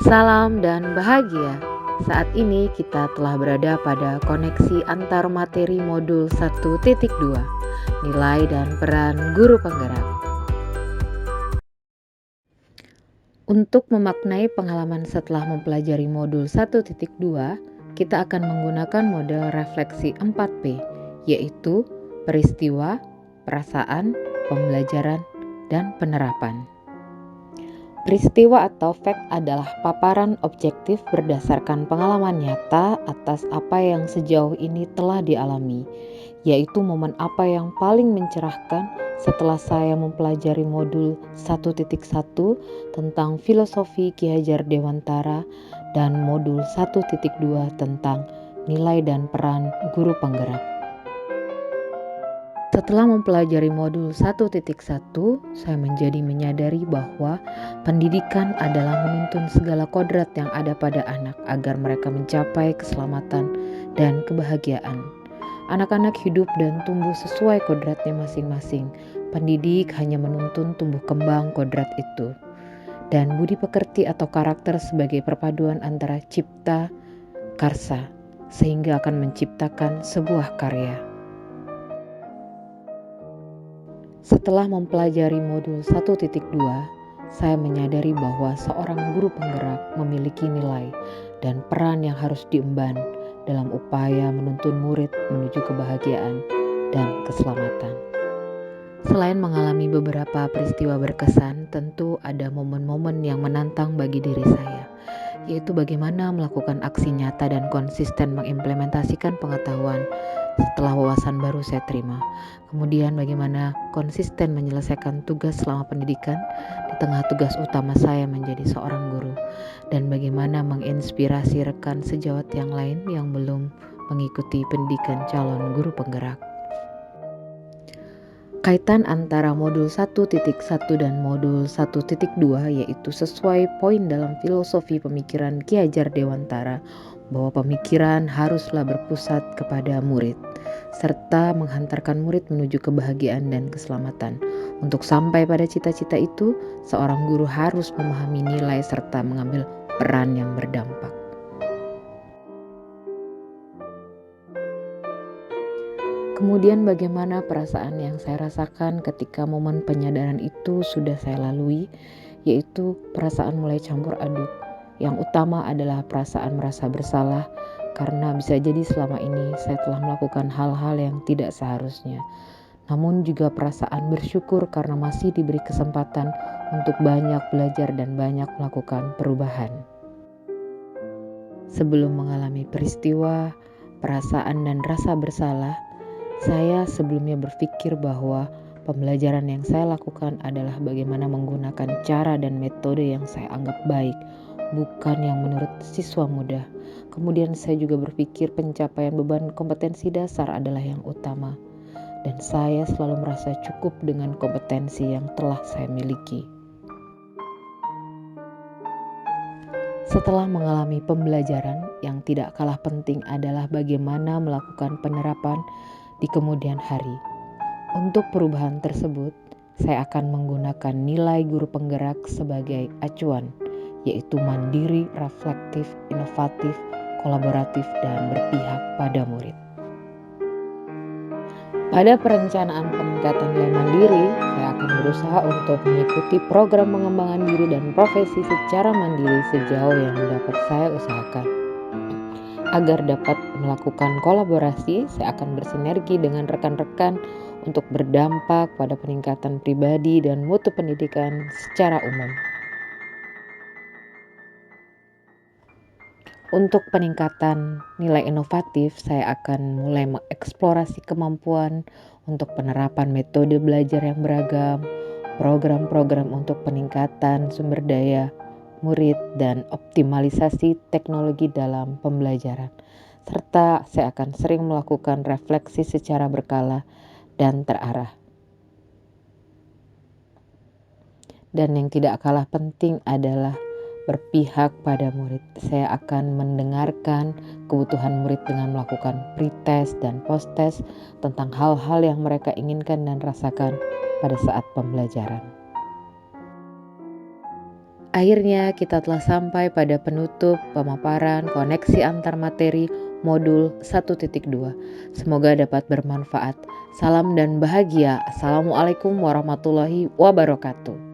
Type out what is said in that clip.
Salam dan bahagia. Saat ini kita telah berada pada koneksi antar materi modul 1.2, nilai dan peran guru penggerak. Untuk memaknai pengalaman setelah mempelajari modul 1.2, kita akan menggunakan model refleksi 4P, yaitu peristiwa, perasaan, pembelajaran, dan penerapan. Peristiwa atau fact adalah paparan objektif berdasarkan pengalaman nyata atas apa yang sejauh ini telah dialami, yaitu momen apa yang paling mencerahkan setelah saya mempelajari modul 1.1 tentang filosofi Ki Hajar Dewantara dan modul 1.2 tentang nilai dan peran guru penggerak. Setelah mempelajari modul 1.1, saya menjadi menyadari bahwa pendidikan adalah menuntun segala kodrat yang ada pada anak agar mereka mencapai keselamatan dan kebahagiaan. Anak-anak hidup dan tumbuh sesuai kodratnya masing-masing. Pendidik hanya menuntun tumbuh kembang kodrat itu. Dan budi pekerti atau karakter sebagai perpaduan antara cipta, karsa, sehingga akan menciptakan sebuah karya. Setelah mempelajari modul 1.2, saya menyadari bahwa seorang guru penggerak memiliki nilai dan peran yang harus diemban dalam upaya menuntun murid menuju kebahagiaan dan keselamatan. Selain mengalami beberapa peristiwa berkesan, tentu ada momen-momen yang menantang bagi diri saya, yaitu bagaimana melakukan aksi nyata dan konsisten mengimplementasikan pengetahuan setelah wawasan baru saya terima. Kemudian bagaimana konsisten menyelesaikan tugas selama pendidikan di tengah tugas utama saya menjadi seorang guru. Dan bagaimana menginspirasi rekan sejawat yang lain yang belum mengikuti pendidikan calon guru penggerak. Kaitan antara modul 1.1 dan modul 1.2 yaitu sesuai poin dalam filosofi pemikiran Ki Hajar Dewantara bahwa pemikiran haruslah berpusat kepada murid serta menghantarkan murid menuju kebahagiaan dan keselamatan. Untuk sampai pada cita-cita itu, seorang guru harus memahami nilai serta mengambil peran yang berdampak. Kemudian bagaimana perasaan yang saya rasakan ketika momen penyadaran itu sudah saya lalui, yaitu perasaan mulai campur aduk. Yang utama adalah perasaan merasa bersalah karena bisa jadi selama ini saya telah melakukan hal-hal yang tidak seharusnya. Namun juga perasaan bersyukur karena masih diberi kesempatan untuk banyak belajar dan banyak melakukan perubahan. Sebelum mengalami peristiwa, perasaan dan rasa bersalah, saya sebelumnya berpikir bahwa pembelajaran yang saya lakukan adalah bagaimana menggunakan cara dan metode yang saya anggap baik, bukan yang menurut siswa muda. Kemudian saya juga berpikir pencapaian beban kompetensi dasar adalah yang utama. Dan saya selalu merasa cukup dengan kompetensi yang telah saya miliki. Setelah mengalami pembelajaran, yang tidak kalah penting adalah bagaimana melakukan penerapan di kemudian hari. Untuk perubahan tersebut, saya akan menggunakan nilai guru penggerak sebagai acuan, yaitu mandiri, reflektif, inovatif, kolaboratif, dan berpihak pada murid. Pada perencanaan peningkatan nilai mandiri, saya akan berusaha untuk mengikuti program pengembangan diri dan profesi secara mandiri sejauh yang dapat saya usahakan. Agar dapat melakukan kolaborasi, saya akan bersinergi dengan rekan-rekan untuk berdampak pada peningkatan pribadi dan mutu pendidikan secara umum. Untuk peningkatan nilai inovatif, saya akan mulai mengeksplorasi kemampuan untuk penerapan metode belajar yang beragam, program-program untuk peningkatan sumber daya murid, dan optimalisasi teknologi dalam pembelajaran. Serta saya akan sering melakukan refleksi secara berkala dan terarah. Dan yang tidak kalah penting adalah berpihak pada murid. Saya akan mendengarkan kebutuhan murid dengan melakukan pretest dan posttest tentang hal-hal yang mereka inginkan dan rasakan pada saat pembelajaran. Akhirnya kita telah sampai pada penutup pemaparan koneksi antar materi modul 1.2. Semoga dapat bermanfaat. Salam dan bahagia. Assalamualaikum warahmatullahi wabarakatuh.